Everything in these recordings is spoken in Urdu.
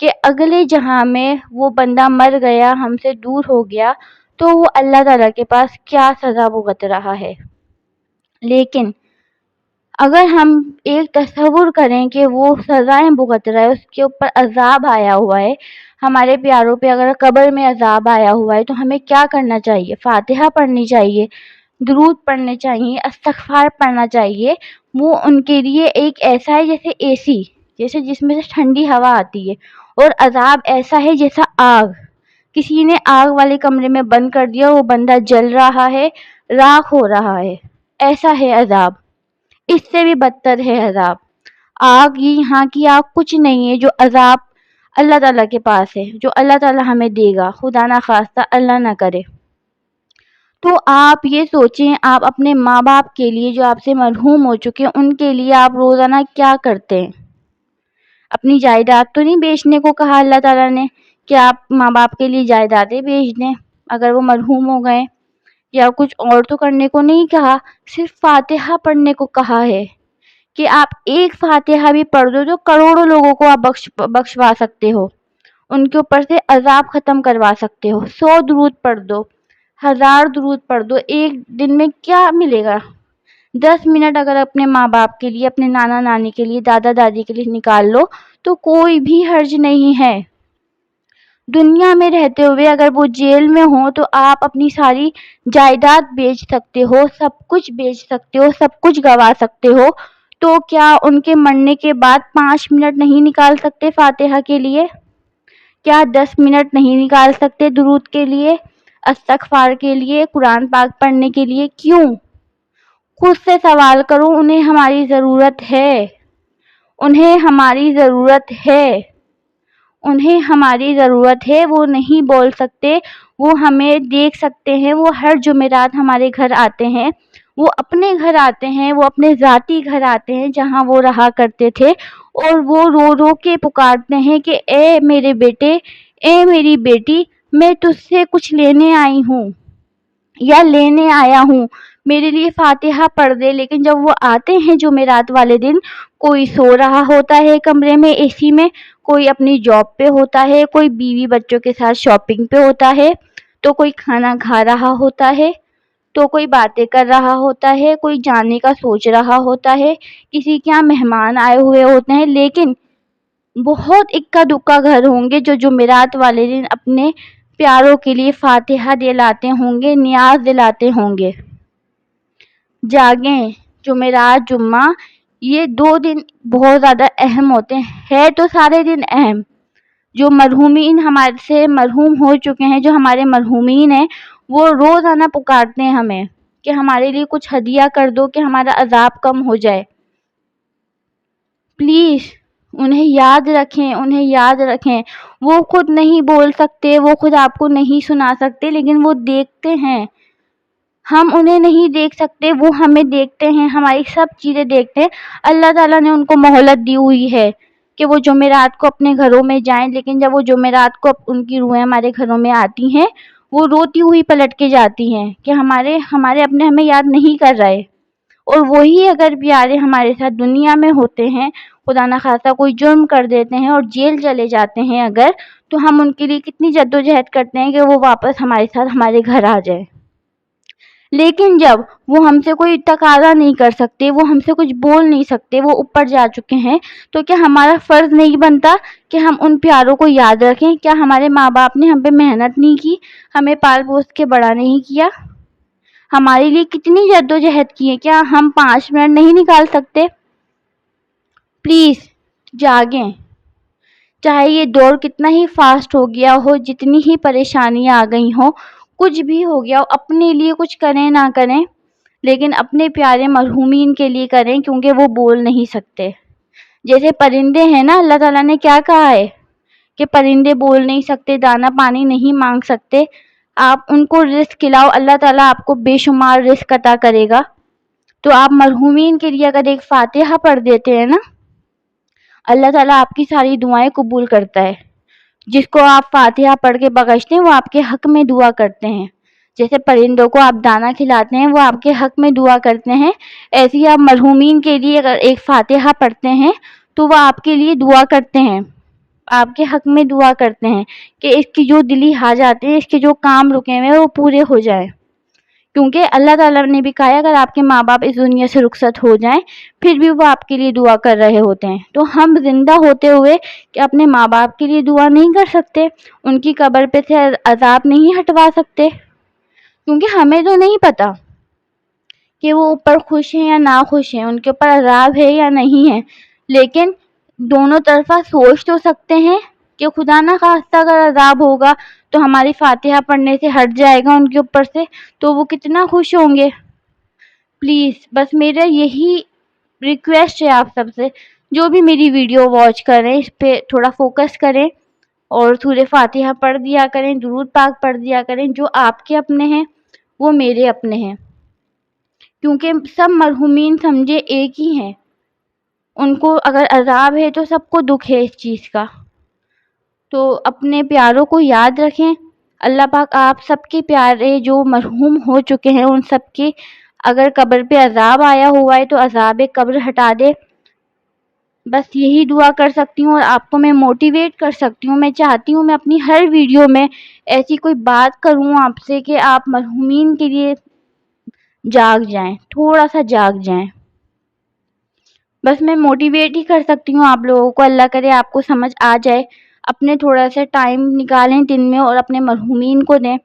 کہ اگلے جہاں میں وہ بندہ مر گیا، ہم سے دور ہو گیا، تو وہ اللہ تعالیٰ کے پاس کیا سزا بھگت رہا ہے۔ لیکن اگر ہم ایک تصور کریں کہ وہ سزائیں بھگت رہا ہے، اس کے اوپر عذاب آیا ہوا ہے، ہمارے پیاروں پہ اگر قبر میں عذاب آیا ہوا ہے، تو ہمیں کیا کرنا چاہیے؟ فاتحہ پڑھنی چاہیے، درود پڑھنے چاہیے، استغفار پڑھنا چاہیے۔ وہ ان کے لیے ایک ایسا ہے جیسے اے سی، جیسے جس میں سے ٹھنڈی ہوا آتی ہے، اور عذاب ایسا ہے جیسا آگ، کسی نے آگ والے کمرے میں بند کر دیا، وہ بندہ جل رہا ہے، راکھ ہو رہا ہے، ایسا ہے عذاب۔ اس سے بھی بدتر ہے عذاب۔ آگ، یہاں کی آگ کچھ نہیں ہے جو عذاب اللہ تعالیٰ کے پاس ہے، جو اللہ تعالیٰ ہمیں دے گا، خدا نہ خواستہ اللہ نہ کرے۔ تو آپ یہ سوچیں، آپ اپنے ماں باپ کے لیے جو آپ سے مرحوم ہو چکے ہیں، ان کے لیے آپ روزانہ کیا کرتے ہیں؟ اپنی جائیداد تو نہیں بیچنے کو کہا اللہ تعالیٰ نے کہ آپ ماں باپ کے لیے جائیدادیں بیچ دیں اگر وہ مرحوم ہو گئے، یا کچھ اور تو کرنے کو نہیں کہا، صرف فاتحہ پڑھنے کو کہا ہے کہ آپ ایک فاتحہ بھی پڑھ دو تو کروڑوں لوگوں کو آپ بخشوا سکتے ہو، ان کے اوپر سے عذاب ختم کروا سکتے ہو۔ 100 درود پڑھ دو، 1000 درود پڑھ دو، ایک دن میں کیا ملے گا؟ 10 منٹ اگر اپنے ماں باپ کے لیے، اپنے نانا نانی کے لیے، دادا دادی کے لیے نکال لو تو کوئی بھی حرج نہیں ہے۔ دنیا میں رہتے ہوئے اگر وہ جیل میں ہوں تو آپ اپنی ساری جائیداد بیچ سکتے ہو، سب کچھ بیچ سکتے ہو، سب کچھ گوا سکتے ہو، تو کیا ان کے مرنے کے بعد 5 منٹ نہیں نکال سکتے فاتحہ کے لیے؟ کیا 10 منٹ نہیں نکال سکتے درود کے لیے، استغفار کے لیے، قرآن پاک پڑھنے کے لیے؟ کیوں؟ خود سے سوال کرو، انہیں ہماری ضرورت ہے، انہیں ہماری ضرورت ہے، انہیں ہماری ضرورت ہے۔ وہ نہیں بول سکتے، وہ ہمیں دیکھ سکتے ہیں، وہ ہر جمعرات ہمارے گھر آتے ہیں، وہ اپنے گھر آتے ہیں، وہ اپنے ذاتی گھر آتے ہیں جہاں وہ رہا کرتے تھے، اور وہ رو رو کے پکارتے ہیں کہ اے میرے بیٹے، اے میری بیٹی، میں تجھ سے کچھ لینے آئی ہوں یا لینے آیا ہوں، میرے لیے فاتحہ پڑھ دے۔ لیکن جب وہ آتے ہیں جمعرات والے دن، کوئی سو رہا ہوتا ہے کمرے میں اے سی میں، کوئی اپنی جاب پہ ہوتا ہے، کوئی بیوی بچوں کے ساتھ شاپنگ پہ ہوتا ہے، تو کوئی کھانا کھا رہا ہوتا ہے، تو کوئی باتیں کر رہا ہوتا ہے، کوئی جانے کا سوچ رہا ہوتا ہے، کسی کے یہاں مہمان آئے ہوئے ہوتے ہیں۔ لیکن بہت اکا دکا گھر ہوں گے جو جمعرات والے دن اپنے پیاروں کے لیے فاتحہ دلاتے ہوں گے، نیاز دلاتے ہوں گے۔ جاگیں، جمعرات، جمعہ، یہ 2 دن بہت زیادہ اہم ہوتے ہیں، ہے تو سارے دن اہم۔ جو مرحومین ہمارے سے مرحوم ہو چکے ہیں، جو ہمارے مرحومین ہیں، وہ روزانہ پکارتے ہیں ہمیں کہ ہمارے لیے کچھ ہدیہ کر دو کہ ہمارا عذاب کم ہو جائے۔ پلیز انہیں یاد رکھیں، انہیں یاد رکھیں۔ وہ خود نہیں بول سکتے، وہ خود آپ کو نہیں سنا سکتے، لیکن وہ دیکھتے ہیں۔ ہم انہیں نہیں دیکھ سکتے، وہ ہمیں دیکھتے ہیں، ہماری سب چیزیں دیکھتے ہیں۔ اللہ تعالیٰ نے ان کو مہلت دی ہوئی ہے کہ وہ جمعرات کو اپنے گھروں میں جائیں، لیکن جب وہ جمعرات کو ان کی روحیں ہمارے گھروں میں آتی ہیں، وہ روتی ہوئی پلٹ کے جاتی ہیں کہ ہمارے اپنے ہمیں یاد نہیں کر رہے۔ اور وہی اگر پیارے ہمارے ساتھ دنیا میں ہوتے ہیں، خدا نہ خواستہ کوئی جرم کر دیتے ہیں اور جیل چلے جاتے ہیں اگر، تو ہم ان کے لیے کتنی جدوجہد کرتے ہیں کہ وہ واپس ہمارے ساتھ ہمارے گھر آ جائے۔ لیکن جب وہ ہم سے کوئی تقاضا نہیں کر سکتے، وہ ہم سے کچھ بول نہیں سکتے، وہ اوپر جا چکے ہیں، تو کیا ہمارا فرض نہیں بنتا کہ ہم ان پیاروں کو یاد رکھیں؟ کیا ہمارے ماں باپ نے ہم پہ محنت نہیں کی، ہمیں پال پوس کے بڑا نہیں کیا، ہمارے لیے کتنی جدوجہد کی ہے؟ کیا ہم 5 منٹ نہیں نکال سکتے؟ پلیز جاگیں۔ چاہے یہ دور کتنا ہی فاسٹ ہو گیا ہو، جتنی ہی پریشانیاں آ گئی ہوں، کچھ بھی ہو گیا ہو، اپنے لیے کچھ کریں نہ کریں، لیکن اپنے پیارے مرحومین کے لیے کریں، کیونکہ وہ بول نہیں سکتے۔ جیسے پرندے ہیں نا، اللہ تعالیٰ نے کیا کہا ہے کہ پرندے بول نہیں سکتے، دانا پانی نہیں مانگ سکتے، آپ ان کو رزق کھلاؤ، اللہ تعالیٰ آپ کو بے شمار رزق عطا کرے گا۔ تو آپ مرحومین کے لیے اگر ایک فاتحہ پڑھ دیتے ہیں نا، اللہ تعالیٰ آپ کی ساری دعائیں قبول کرتا ہے۔ جس کو آپ فاتحہ پڑھ کے بخشتے ہیں، وہ آپ کے حق میں دعا کرتے ہیں۔ جیسے پرندوں کو آپ دانا کھلاتے ہیں، وہ آپ کے حق میں دعا کرتے ہیں، ایسے ہی آپ مرحومین کے لیے اگر ایک فاتحہ پڑھتے ہیں تو وہ آپ کے لیے دعا کرتے ہیں۔ آپ کے حق میں دعا کرتے ہیں کہ اس کی جو دلی حاجات ہیں، اس کے جو کام رکے ہوئے ہیں وہ پورے ہو جائیں، کیونکہ اللہ تعالیٰ نے بھی کہا ہے اگر آپ کے ماں باپ اس دنیا سے رخصت ہو جائیں پھر بھی وہ آپ کے لیے دعا کر رہے ہوتے ہیں، تو ہم زندہ ہوتے ہوئے کہ اپنے ماں باپ کے لیے دعا نہیں کر سکتے، ان کی قبر پہ سے عذاب نہیں ہٹوا سکتے، کیونکہ ہمیں تو نہیں پتا کہ وہ اوپر خوش ہیں یا نا خوش ہیں، ان کے اوپر عذاب ہے یا نہیں ہے، لیکن دونوں طرفہ سوچ تو سکتے ہیں کہ خدا نہ خواستہ اگر عذاب ہوگا تو ہماری فاتحہ پڑھنے سے ہٹ جائے گا ان کے اوپر سے، تو وہ کتنا خوش ہوں گے۔ پلیز بس میرا یہی ریکویسٹ ہے آپ سب سے، جو بھی میری ویڈیو واچ کریں اس پہ تھوڑا فوکس کریں اور سورہ فاتحہ پڑھ دیا کریں، درود پاک پڑھ دیا کریں، جو آپ کے اپنے ہیں وہ میرے اپنے ہیں، کیونکہ سب مرحومین سمجھے ایک ہی ہیں، ان کو اگر عذاب ہے تو سب کو دکھ ہے اس چیز کا، تو اپنے پیاروں کو یاد رکھیں۔ اللہ پاک آپ سب کے پیارے جو مرحوم ہو چکے ہیں ان سب کی اگر قبر پہ عذاب آیا ہوا ہے تو عذاب قبر ہٹا دے، بس یہی دعا کر سکتی ہوں اور آپ کو میں موٹیویٹ کر سکتی ہوں۔ میں چاہتی ہوں میں اپنی ہر ویڈیو میں ایسی کوئی بات کروں آپ سے کہ آپ مرحومین کے لیے جاگ جائیں، تھوڑا سا جاگ جائیں، بس میں موٹیویٹ ہی کر سکتی ہوں آپ لوگوں کو۔ اللہ کرے آپ کو سمجھ آ جائے، اپنے تھوڑا سا ٹائم نکالیں دن میں اور اپنے مرحومین کو دیں،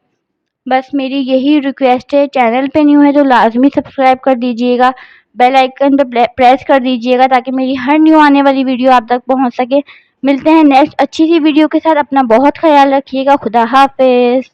بس میری یہی ریکویسٹ ہے۔ چینل پہ نیو ہے تو لازمی سبسکرائب کر دیجیے گا، بیل آئیکن پہ پریس کر دیجیے گا تاکہ میری ہر نیو آنے والی ویڈیو آپ تک پہنچ سکے۔ ملتے ہیں نیکسٹ اچھی سی ویڈیو کے ساتھ، اپنا بہت خیال رکھیے گا، خدا حافظ۔